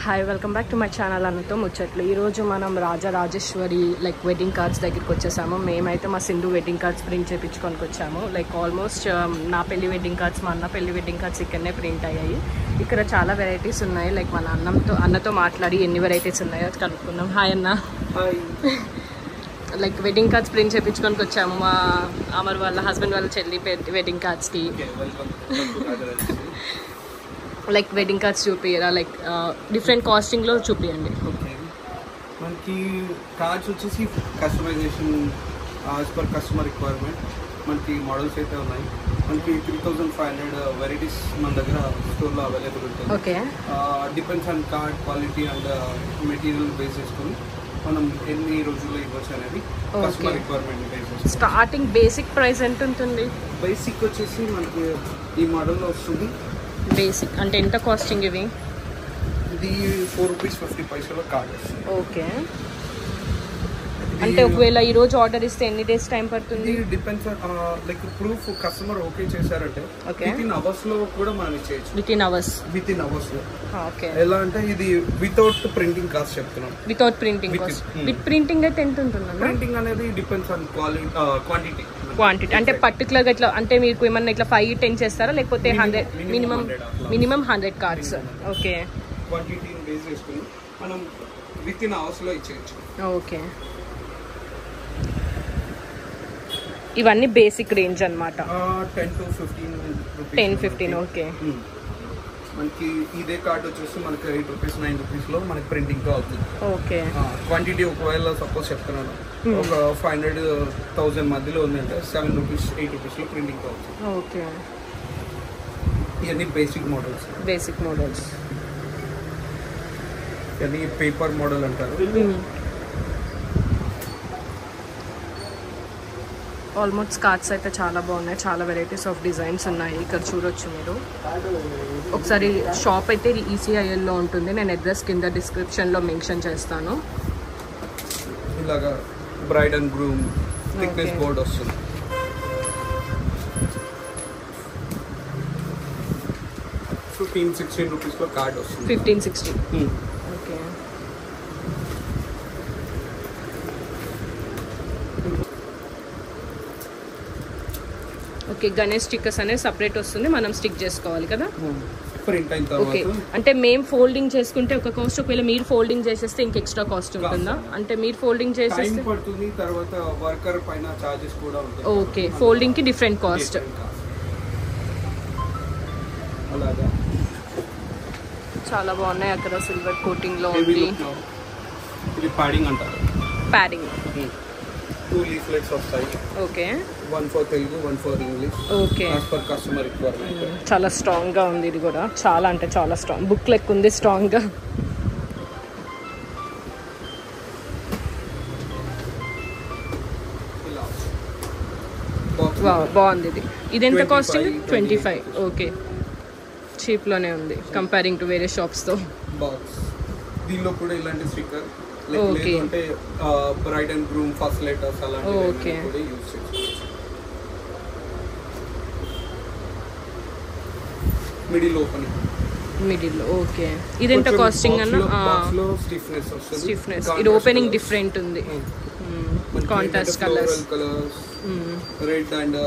Hi welcome back to my channel అన్నతో ముచ్చట్లు. ఈరోజు మనం రాజరాజేశ్వరి లైక్ వెడ్డింగ్ కార్డ్స్ దగ్గరికి వచ్చేసాము. మేమైతే మా సింధు వెడ్డింగ్ కార్డ్స్ ప్రింట్ చేయించుకొని వచ్చాము. లైక్ ఆల్మోస్ట్ నా పెళ్లి వెడ్డింగ్ కార్డ్స్, మా అన్న పెళ్లి వెడ్డింగ్ కార్డ్స్ ఇక్కడనే ప్రింట్ అయ్యాయి. ఇక్కడ చాలా వెరైటీస్ ఉన్నాయి. లైక్ మన అన్నతో మాట్లాడి ఎన్ని వెరైటీస్ ఉన్నాయో కనుక్కుందాం. హాయ్ అన్న. లైక్ వెడ్డింగ్ కార్డ్స్ ప్రింట్ చేయించుకొని వచ్చాము మా అమర్ వాళ్ళ హస్బెండ్ వాళ్ళ చెల్లి వెడ్డింగ్ కార్డ్స్కి. లైక్ వెడ్డింగ్ కార్డ్స్ చూపియరా, లైక్ డిఫరెంట్ కాస్టింగ్లో చూపియండి. మనకి కార్డ్స్ వచ్చేసి customization as per customer requirement మనకి మోడల్స్ అయితే ఉన్నాయి. మనకి 3500 వెరైటీస్ మన దగ్గర స్టోర్లో అవైలబుల్ ఉంటుంది. Okay, depends on card quality and material base చేసుకుని మనం ఎన్ని రోజుల్లో ఇవ్వచ్చు అనేది customer requirement base. Starting basic price ఎంత ఉంటుంది? బేసిక్ వచ్చేసి మనకి ఈ మోడల్లో వస్తుంది. బేసిక్ అంటే ఎంత కాస్టింగ్ ఇవి? ఇది ₹4.50 కార్డ్ వస్తుంది. ఓకే, అంటే ఒకవేళ ఈ రోజు ఆర్డర్ ఇస్తే ఎన్ని డేస్ టైం పడుతుంది? Depends like proof customer okay చేశారంటే వితిన్ అవర్స్ లో కూడా మనం ఇచ్చేయచ్చు. వితిన్ అవర్స్ లో. ఓకే, ఎలా అంటే ఇది వితౌట్ ప్రింటింగ్ కాస్ట్ చెప్తున్నాం. Without printing cost. With printing అయితే ఎంత ఉంటుంది? ప్రింటింగ్ అనేది డిపెండ్స్ ఆన్ క్వాంటిటీ. అంటే పర్టికులర్గా ఇట్లా అంటే మీకు ఏమన్నా ఇట్లా 5-10 చేస్తారా, లేకపోతే 100 మినిమం 100 కార్డ్స్? ఓకే, క్వాంటిటీని బేస్ చేసుకుని మనం వితిన్ అవర్స్ లో ఇచ్చేయచ్చు. ఓకే, ఇవన్నీ బేసిక్ రేంజ్ అన్నమాట. 10 to 15. ఓకే, మనకి ఇదే కార్డ్ వచ్చేసి మనకి ₹8 ₹9 లో మనకి ప్రింటింగ్ తో అవుతుంది. ఓకే, క్వాంటిటీ ఒకవేళ సపోజ్ చెప్తున్నాను ఒక 500,000 మధ్యలో ఉందంటే ₹7 ₹8 లో ప్రింటింగ్ తో అవుతుంది. ఓకే, ఇవన్నీ బేసిక్ మోడల్స్. ఇవన్నీ పేపర్ మోడల్ అంటారు. ఆల్మోస్ట్ కార్డ్స్ అయితే చాలా బాగున్నాయి. చాలా వెరైటీస్ ఆఫ్ డిజైన్స్ ఉన్నాయి. ఇక్కడ చూడొచ్చు మీరు. ఒకసారి షాప్ అయితే ECILలో ఉంటుంది. నేను అడ్రస్ కింద డిస్క్రిప్షన్లో మెన్షన్ చేస్తాను. ఇలాగా bride and groom thickness board వస్తుంది. ₹15-16 లో కార్డ్ వస్తుంది. 15-16. Okay, okay. గణేష్ స్టిక్కర్స్ అనేది సపరేట్ వస్తుంది, మనం స్టిక్ చేసుకోవాలి కదా. ప్రింట్ అయిన ఓకే, అంటే మేము ఫోల్డింగ్ చేసుకుంటే ఒక కాస్ట్, ఒకవేళ మీరు ఫోల్డింగ్ చేసేస్తే ఇంక ఎక్స్ట్రా కాస్ట్ ఉంటుందా? అంటే మీరు ఫోల్డింగ్ చేసేస్తే పడుతుంది, తర్వాత వర్కర్ పైన చార్జెస్ కూడా ఉంటాయి. ఓకే, ఫోల్డింగ్ కి డిఫరెంట్ కాస్ట్. అలాగా చాలా బాగున్నాయి. అక్కడ సిల్వర్ కోటింగ్ లో ఉంది. ఇది ప్యాడింగ్ అంటారు. ప్యాడింగ్ 2 leaflets వస్తాయి. Okay, 1 for Telugu, 1 for English. Okay, as per customer requirement. చాలా స్ట్రాంగ్ గా ఉంది. ఇది కూడా చాలా అంటే చాలా స్ట్రాంగ్, బుక్ లెక్క ఉంది స్ట్రాంగ్ గా. బాగుంది. ఇది ఎంత కాస్టింగ్? 25. ఓకే, చీప్ లోనే ఉంది కంపేరింగ్ టు వేరే షాప్స్ తో. బాక్స్ దీనిలో కూడా ఇలాంటి స్టిక్కర్ ఓకే, అంటే braid and groom first letters అలాంటివి ఓకే కూడా యూస్ చేసుకోవచ్చు. Middle okay. ఇది ఎంత కాస్టింగ్ అన్న? స్టిఫ్నెస్ వస్తుంది. స్టిఫ్నెస్. ఇది ఓపెనింగ్ డిఫరెంట్ ఉంది. Contrast colours, red and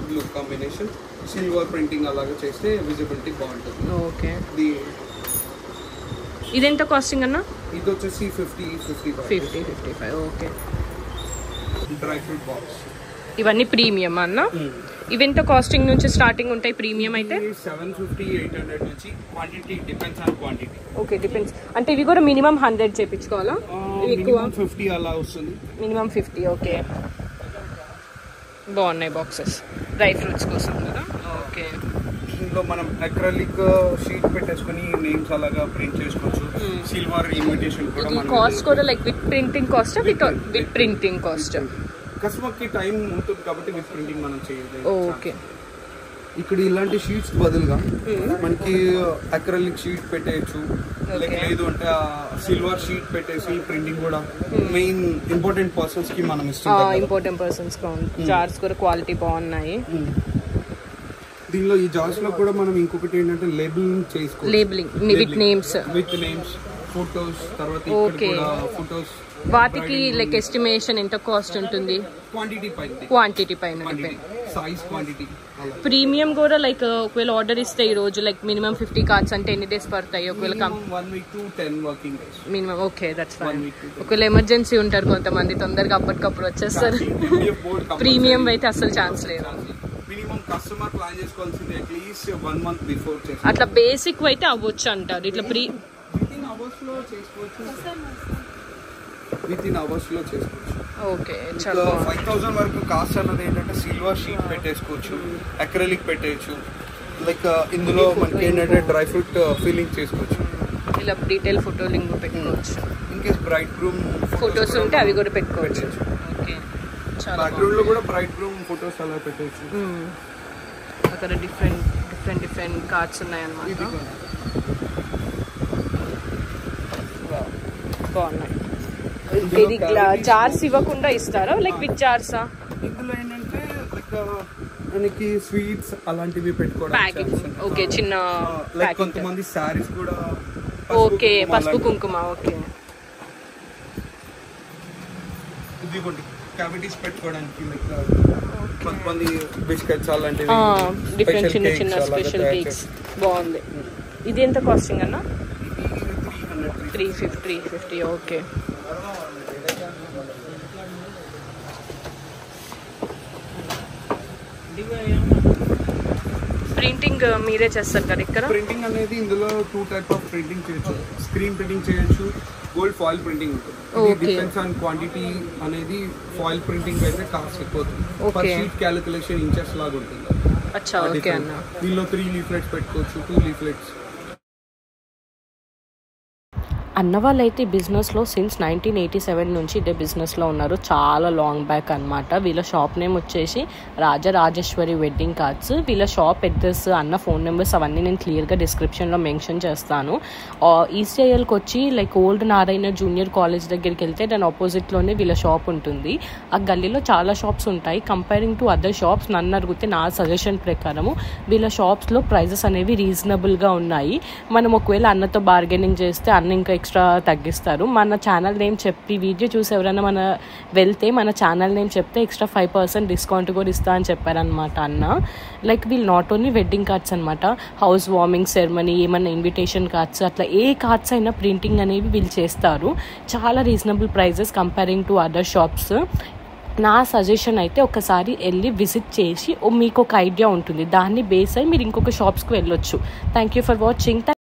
blue combination, silver printing అలాగా చేస్తే విజిబిలిటీ బాగుంటుంది. ఓకే, ఇది ఎంత కాస్టింగ్ అన్న? ఇది వచ్చేసి 50-55. Okay, dry fruit box. ఇవన్నీ ప్రీమియం అన్న? ఇవి ఎంత కాస్టింగ్ నుంచి స్టార్టింగ్ ఉంటాయి ప్రీమియం అయితే? 750-800 నుంచి. Quantity depends on quantity. Okay, depends. అంటే ఇవి కూడా మినిమం 100 చేయించుకోవాలా? ఎక్కువ 50 అలా వస్తుంది. మినిమం 50. ఓకే, బాగున్నాయి బాక్సెస్ డ్రై ఫ్రూట్స్ కోసం కదా. ఓకే, దీంట్లో మనం అక్రిలిక్ షీట్ పెట్టేసుకుని నేమ్స్ అలాగా ప్రింట్ చేసుకోవచ్చు. సిల్వర్ ఇమిటేషన్ కూడా. ఈ కాస్ట్ కూడా like with printing cost, with printing cost? Customer కి టైం ఉంటుంది కాబట్టి విత్ ప్రింటింగ్ మనం చేయాలి. ఓకే, ఇక్కడ ఇలాంటి షీట్స్ బదులుగా మనకి అక్రిలిక్ షీట్ పెట్టేయచ్చు. లేదు అంటే సిల్వర్ షీట్ పెట్టేసి ప్రింటింగ్ కూడా మెయిన్ ఇంపార్టెంట్ పర్సన్స్ కి మనం ఇస్తాం. ఇంపార్టెంట్ పర్సన్స్ జార్స్ కూడా క్వాలిటీ బాగున్నాయి. దీనిలో ఈ జార్స్ లో కూడా మనం ఇంకొకటి ఏంటంటే లేబులింగ్ చేసుకోవాలి. Labelling with names. ఫోటోస్ తర్వాత ఇక్కడ కూడా ఫోటోస్ వాటికి లైక్ ఎస్టిమేషన్ ఎంత కాస్ట్ ఉంటుంది క్వాంటిటీ పైన సైజ్ క్వాంటిటీ ప్రీమియం కూడా లైక్ ఒకవేళ ఆర్డర్ ఇస్తే ఈ రోజు లైక్ మినిమం 50 కార్డ్స్ అంటే ఎన్ని డేస్ పడతాయి ఒకవేళ 1 week to 10 working days minimum okay that's fine ఒకవేళ ఎమర్జెన్సీ ఉంటారు కొంతమంది తొందరగా అప్పటికప్పుడు వచ్చేస్తారు ప్రీమియం అయితే అసలు ఛాన్స్ లేదు మినిమం కస్టమర్ ప్లాన్ చేసుకోవాల్సింది అట్లీస్ట్ 1 month బిఫోర్ అట్లా బేసిక్ అయితే అవ్వచ్చు అంటారు ఇట్లా వితిన్ అవర్స్ లో చేసుకోవచ్చు ఓకే 5000 వరకు కాస్ట్ అన్నది ఏంటంటే సిల్వర్ షీట్ పెట్టేసుకోవచ్చు అక్రిలిక్ పెట్టేయచ్చు లైక్ ఇందులో మనకి ఏంటంటే డ్రై ఫ్రూట్ ఫీలింగ్ చేసుకోవచ్చు ఇలా డీటెయిల్ ఫోటో లింక్ పెట్టుకోవచ్చు in case braid groom photos ఉంటే అవి కూడా పెట్టుకోవచ్చు ఓకే బ్యాక్గ్రౌండ్ లో కూడా బ్రైడ్ గ్రూమ్ ఫోటోస్ అలా పెట్టేయచ్చు అక్కడ డిఫరెంట్ కార్డ్స్ ఉన్నాయన్నమాట బాగున్నాయి ఇది జార్స్ ఇవ్వకుండా ఇస్తారా లైక్ విత్ జార్సా ఇందులో ఏంటంటే లైక్ మనకి స్వీట్స్ అలాంటివి పెట్టుకోవడానికి ఓకే చిన్న లైక్ కొంతమంది సారీస్ కూడా ఓకే పసుపు కుంకుమ ఓకే ఇదిగోండి క్యావిటీస్ పెట్టుకోవడానికి లైక్ కొంతమంది బిస్కెట్స్ అలాంటివి డిఫరెంట్ చిన్న స్పెషల్ కేక్స్ బాగుంది ఇది ఎంత కాస్టింగ్ అన్న 350 ఓకే ప్రింటింగ్ మీరే చేస్తారు కదా ఇక్కడ ప్రింటింగ్ అనేది ఇందులో 2 టైప్ ఆఫ్ ప్రింటింగ్ చేయొచ్చు స్క్రీన్ ప్రింటింగ్ చేయొచ్చు గోల్డ్ ఫాయిల్ ప్రింటింగ్ ఉంటుంది డిపెండ్స్ ఆన్ క్వాంటిటీ అనేది ఫాయిల్ ప్రింటింగ్ అయితే కాస్ట్ ఎక్కువ అవుతుంది పర్ షీట్ క్యాలిక్యులేషన్ ఇంచెస్ లాగా ఉంటుంది అచ్చా ఓకే అన్న దీనిలో 3 లీఫ్లెట్స్ పెట్టుకోవచ్చు 2 లీఫ్లెట్స్ అన్న వాళ్ళైతే బిజినెస్లో సిన్స్ 1987 నుంచి ఇదే బిజినెస్లో ఉన్నారు చాలా లాంగ్ బ్యాక్ అనమాట వీళ్ళ షాప్ నేమ్ వచ్చేసి రాజరాజేశ్వరి వెడ్డింగ్ కార్డ్స్ వీళ్ళ షాప్ అడ్రస్ అన్న ఫోన్ నెంబర్స్ అవన్నీ నేను క్లియర్గా డిస్క్రిప్షన్లో మెన్షన్ చేస్తాను ఈస్ట్ఏఎల్కి వచ్చి like old Narayana junior college దగ్గరికి వెళ్తే దాని ఆపోజిట్లోనే వీళ్ళ షాప్ ఉంటుంది ఆ గల్లీలో చాలా షాప్స్ ఉంటాయి కంపేరింగ్ టు అదర్ షాప్స్ నన్ను అడిగితే నా సజెషన్ ప్రకారము వీళ్ళ షాప్స్లో ప్రైజెస్ అనేవి రీజనబుల్గా ఉన్నాయి మనం ఒకవేళ అన్నతో బార్గెనింగ్ చేస్తే అన్న ఇంకా ఎక్స్ట్రా తగ్గిస్తారు మన ఛానల్ నేమ్ చెప్పి వీడియో చూసి ఎవరైనా వెళ్తే మన ఛానల్ నేమ్ చెప్తే ఎక్స్ట్రా 5% డిస్కౌంట్ కూడా ఇస్తా అని చెప్పారనమాట అన్న లైక్ వీళ్ళు నాట్ ఓన్లీ వెడ్డింగ్ కార్డ్స్ అనమాట హౌస్ వార్మింగ్ సెరమనీ ఏమన్నా ఇన్విటేషన్ కార్డ్స్ అట్లా ఏ కార్డ్స్ అయినా ప్రింటింగ్ అనేవి వీళ్ళు చేస్తారు చాలా reasonable prices comparing to other shops నా సజెషన్ అయితే ఒకసారి వెళ్ళి విజిట్ చేసి మీకు ఒక ఐడియా ఉంటుంది దాన్ని బేస్ అయ్యి మీరు ఇంకొక షాప్స్కి వెళ్ళొచ్చు థ్యాంక్ యూ ఫర్ వాచింగ్